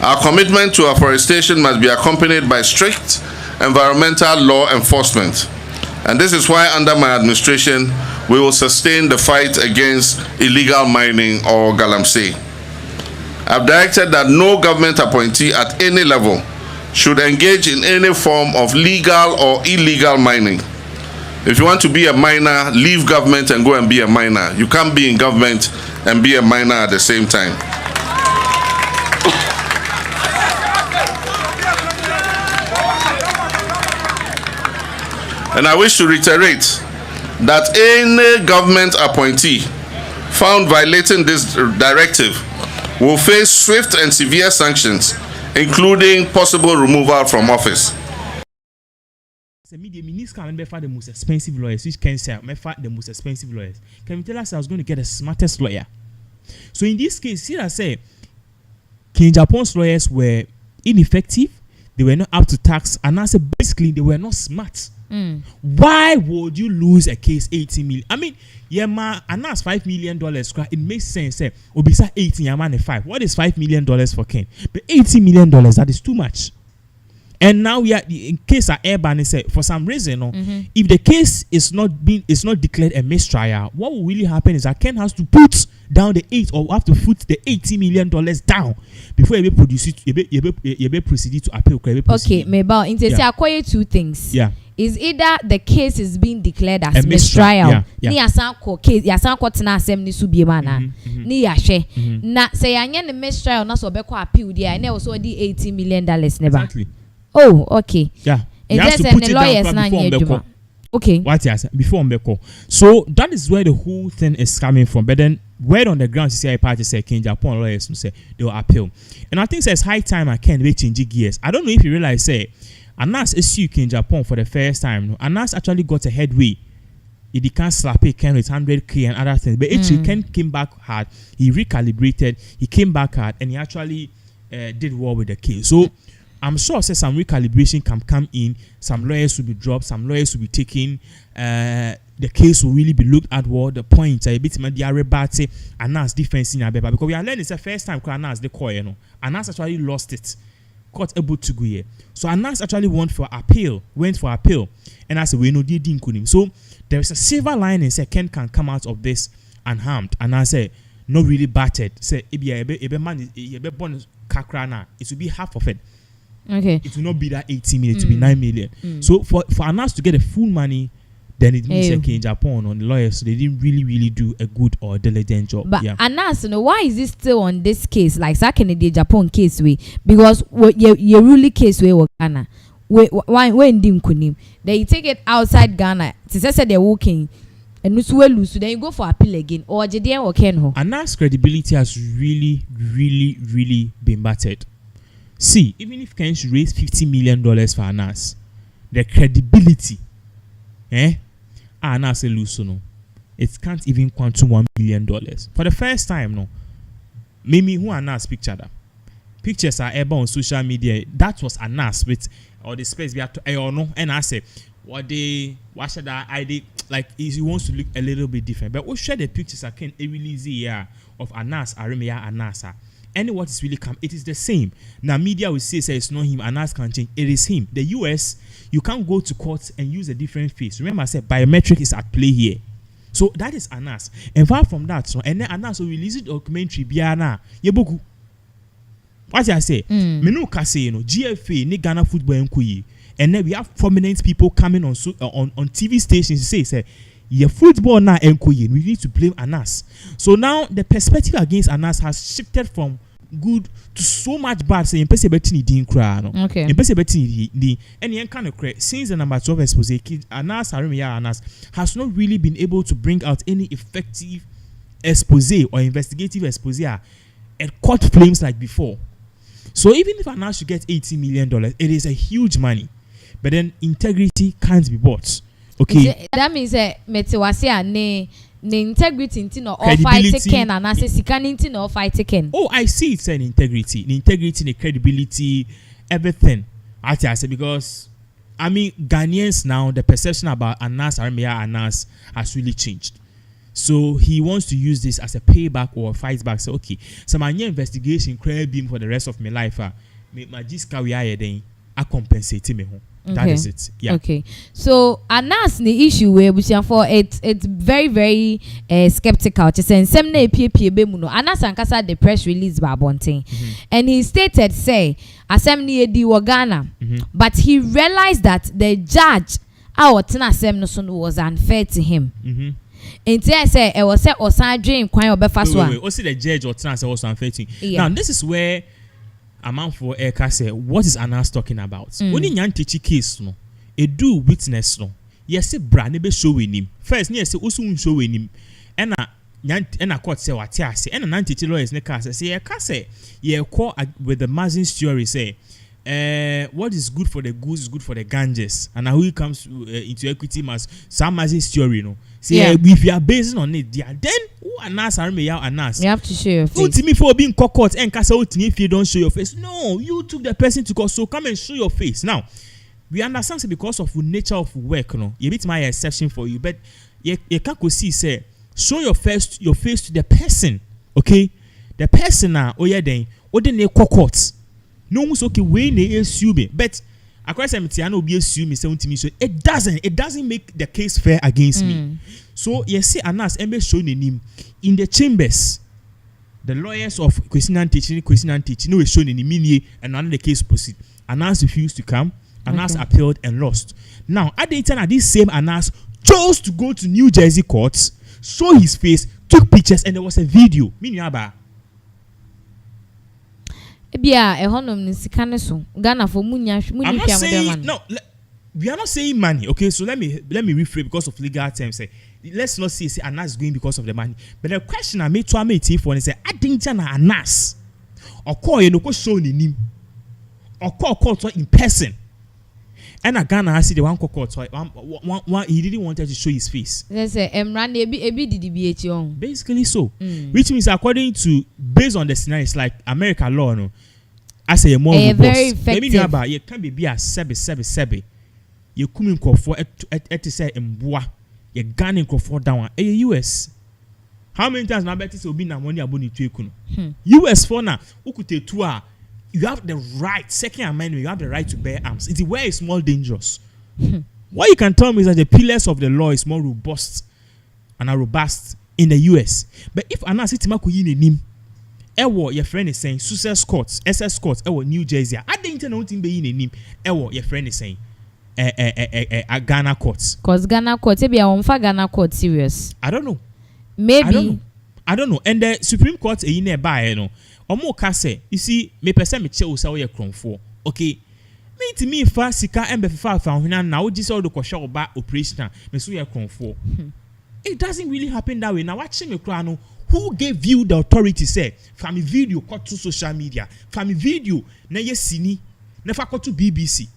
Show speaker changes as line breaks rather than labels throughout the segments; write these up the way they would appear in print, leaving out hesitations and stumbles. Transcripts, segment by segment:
Our commitment to afforestation must be accompanied by strict environmental law enforcement. And this is why under my administration, we will sustain the fight against illegal mining or Galamsey. I've directed that no government appointee at any level should engage in any form of legal or illegal mining. If you want to be a miner, leave government and go and be a miner. You can't be in government and be a miner at the same time. And I wish to reiterate that any government appointee found violating this directive will face swift and severe sanctions, including possible removal from office.
The minister can find the most expensive lawyers, which can say the most expensive lawyers. Can you tell us I was going to get the smartest lawyer? So in this case, here I say, King Japon's lawyers were ineffective, they were not up to task, and I said basically they were not smart. Why would you lose a case 80 million? I mean, yeah, man, and that's $5 million. It makes sense. Obisa 18, yeah, man, 5. What is $5 million for Ken? But $80 million, that is too much. And now we are in case of Airban is for some reason, if the case is not declared a mistrial, what will really happen is that Ken has to put down the 8 or have to put the $80 million down before you produce it. You proceed to appeal.
Okay, maybe I acquire two things.
Yeah.
Is either the case is being declared as mistrial. Ni asanko case, yasanko tina asem ni subiemana. Ni yashe. Na say yanye the mistrial na so beko appeal there. And also the $80 million never.
Exactly.
Oh, okay.
Yeah.
It has to put it down before okay.
What yes, before Mbeko. So that is where the whole thing is coming from. But then word on the ground, CCI party say King Japan lawyers say they will appeal. And I think it's high time I can change gears. I don't know if you realize say Anas is sued in Japan for the first time. Anas actually got a headway. He can't slap it Ken with 100K and other things. But actually Ken came back hard. He recalibrated. He came back hard and he actually did well with the case. So I'm sure some recalibration can come in. Some lawyers will be dropped. Some lawyers will be taken. The case will really be looked at. What the point? A bit the rebate Anas defense in Abeba because we are learning it's the first time Anas the coin. You know, Anas actually lost it. Court able to go here. So Anas actually went for appeal, and I said we know they didn't couldn't. So there is a silver lining. Say Ken can come out of this unharmed, and I say not really battered. Say ebe man born kakrana, it will be half of it.
Okay.
It will not be that 80 million, it will be 9 million. So for Anas to get the full money, then it means that in Japan on the lawyers, so they didn't really do a good or diligent job.
But Anas, you know, why is it still on this case? Like second the Japan case way? Because your ruling case way was Ghana. When dim kunim, then you take it outside Ghana. Since I said they're working, and lose, then you go for appeal again. Or JDN or Kenho.
Anas' credibility has really been battered. See, even if Ken should raise $50 million for Anas, the credibility, Anas lose no, it can't even quantum $1 billion for the first time. No, maybe who Anas picture that. Pictures are ever on social media. That was Anas with all the space we have to no, and I say what should I did like he wants to look a little bit different. But we share the pictures I can release here of Anas Arimia Anasa. And what is really come, it is the same. Now media will say it's not him, Anas can change. It is him. The US, you can't go to court and use a different face. Remember I said biometric is at play here. So that is Anas. And far from that, so and then Anas will release it documentary biana. Yeboku. What I say? Menu kase you know GFA ni Ghana football nkoyi. And then we have prominent people coming on TV stations to say your football now nkoyi. We need to blame Anas. So now the perspective against Anas has shifted from good to so much bad saying person betting didn't cry no
okay
and person betting the any kind of cry since the number 12 expose Anas has not really been able to bring out any effective expose or investigative expose at court flames like before. So even if Anas should get $80 million, it is a huge money, but then integrity can't be bought. Okay,
that means the integrity into no all fight Ken and I say sikan into no fight Ken.
Oh, I see it's an integrity, the credibility, everything. I say because I mean Ghanaians now the perception about Anas Arimia Anas has really changed. So he wants to use this as a payback or a fight back. So okay, so my investigation crave him for the rest of my life. My jiska we are then I compensate me home. That is it. Yeah.
Okay. So anas the issue where we for it's very very skeptical. Just saying some na pie be mu no anas ankasa the press release ba bonten. And he stated say asem ni edi wo Ghana. But he realized that the judge awotena asem no so was unfair to him. Enti I say e was say osan dream kwan obefa so.
Wait. See the judge otena say was unfair to him. Now this is where a man for Eka say, what is Anas talking about? When in Yantichi case, no, a do witness, no, yes, a brand be showing him. First, yes, also showing him. And a court say what I say, and an anti lawyers in the case say, a case, ye call with the Mazin story say, what is good for the goose is good for the Ganges, and now he comes into equity must some Mazin story, no. See, if you are based on it, then Anas are me Anas.
You have to show your face.
Wontumi for being court and cast out if you don't show your face. No, you took the person to court, so come and show your face. Now, we understand because of the nature of work, no. You bit my exception for you, but you can't go see say show your face to the person, okay? The person now, then court. No one's okay when they assume, but across MTN be assume so it doesn't make the case fair against me. So you see Anas Embe shown in him in the chambers. The lawyers of question and teaching no is shown in him and none of the case proceed. Anas refused to come. Anas appealed and lost. Now at the time this same Anas chose to go to New Jersey courts, show his face, took pictures, and there was a video.
I'm not
saying no. We are not saying money, okay? So let me rephrase because of legal terms. Let's not say Anas is going because of the money. But the question I made to Amity for is I think Anas or call you no show in him or call in person. And a Ghana has the one court one he didn't want to show his face.
Let's say
basically so. Which means according to based on the scenario, it's like American law, no. I say a more
very effective.
Maybe you can be a sebe. You come in for at say mboa. You gun in for down. US. How many times now better say obi na money aboni tuekuno? US for now. Ukute tour. You have the right. Second Amendment. You have the right to bear arms. It's where it's more dangerous. What you can tell me is that the pillars of the law is more robust and are robust in the US. But if Anas itimako yin nim, ewo your friend is saying Sussex Court, SS Court, ewo New Jersey. I didn't know nothing be yin nim. Ewo your friend is saying a Ghana court.
Cause Ghana court, maybe I won't Ghana court serious.
I don't know.
Maybe.
I don't know. And the Supreme Court in nearby, you know. Omo kase, you see, me person me che usa we kron for. Okay. Me to me fa sika embe fa huna na wo gise odo kwhwe oba operation me so ye kron for. It doesn't really happen that way. Now watching me kra no, who gave you the authority say from video cut to social media, from video na ye sini, na fa cut to BBC.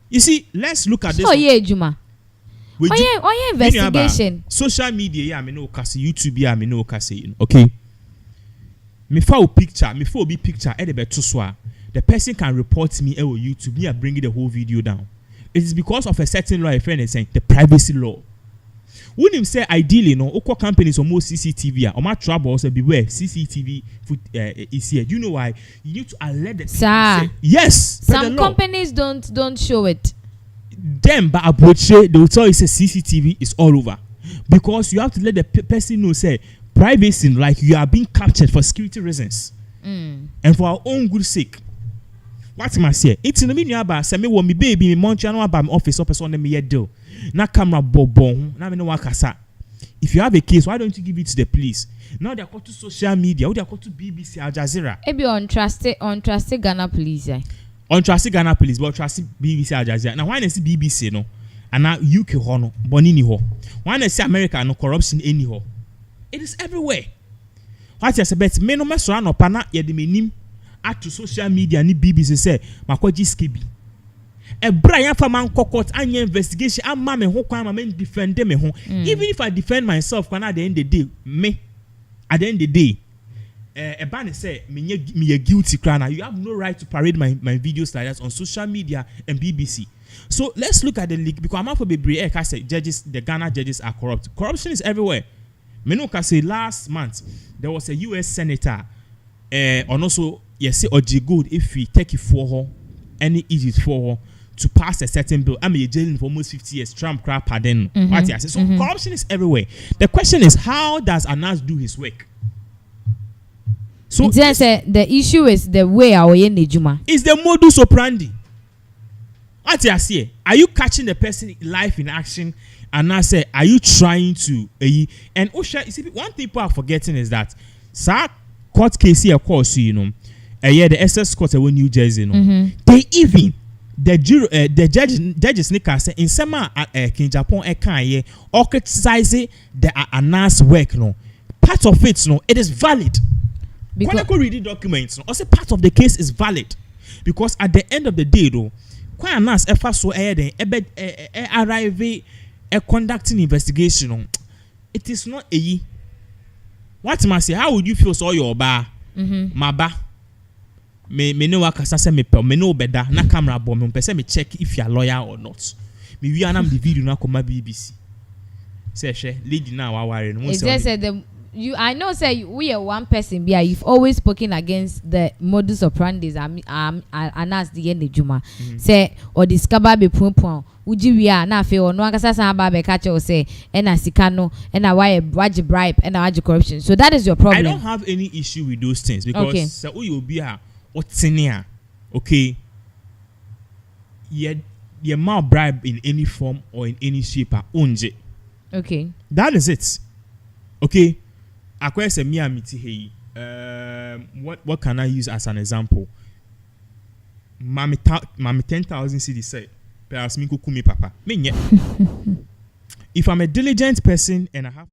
You see, let's look at this.
Oh yeah, Juma. Oh yeah, investigation.
Social media, yeah, me no kase YouTube, yeah, me no kase, you know. Okay. Me for picture, me for be picture, the person can report me on YouTube, me bringing the whole video down. It is because of a certain law, a friend is saying the privacy law. When him say ideally, no, oko companies or more CCTV, or my trouble say beware CCTV is here. You know why? You need to alert the
say,
yes.
Some companies don't show it.
Them, but Aboche, they will tell you say CCTV is all over because you have to let the person know say privacy, like you are being captured for security reasons and for our own good sake. What am I say? It's in the media about say me want me baby me Montreal about my office or person me deal. Na camera bobon. Na me no wakasa. If you have a case, why don't you give it to the police? Now they are called to social media. They are called to BBC, Al Jazeera.
Maybe untrusted Ghana police.
Untrusted Ghana police, but trusted BBC, Al Jazeera. Now why not see BBC no? And now UK ho no, bonini ho. Why not see America no corruption anyhow? It is everywhere. What you say? Bet me no mess around opana ye de menim at to social media ni BBC say makwaji skibi. E Brian for man court anya investigation am ma me ho kwan ma me defend me ho. Even if I defend myself kwan at the end of the day, at the end of the day, a ban say me guilty crana. You have no right to parade my videos like that on social media and BBC. So let's look at the league because I'm not for be judges. The Ghana judges are corrupt. Corruption is everywhere. Menoka say last month there was a U.S. senator, and also yes, Oji good if we take it for her, any Egypt for her to pass a certain bill. I mean, jailing for almost 50 years. Trump crap pardon. What I say. So corruption is everywhere. The question is, how does Anas do his work? So
the issue is the way our Juma
is the modus operandi. What I say? Are you catching the person live in action? And I say, are you trying to? And Osha, you see, one thing people are forgetting is that, sir, court case here, of course, you know, the SS court in New Jersey, you know, they even the judges say in some in Japan, or criticize the Anas work, no, part of it, no, it is valid. When I go read the documents, no, also part of the case is valid because at the end of the day, though, when Anas ever so arrive conducting investigation, it is not a what must say. How would you feel so your bar my bar me no wakasa say me no better na camera bomb me pese me check if you are lawyer or not me we anam the video na come BBC say she lady now worry no
say the you I know say we are one person be you've always spoken against the modus operandi Anas the end Juma say or discover be pon uji we are na fe no akasa san ba be catch or say and sika no and why bribe and why corruption. So that is your problem.
I don't have any issue with those things because say who you be what's in here, okay? You might bribe in any form or in any shape onje.
Okay.
That is it. Okay. Akwe se mi amiti hey. What can I use as an example? Mami 10,000 cedis say, perhaps me kukumi papa. Me nye. If I'm a diligent person and I have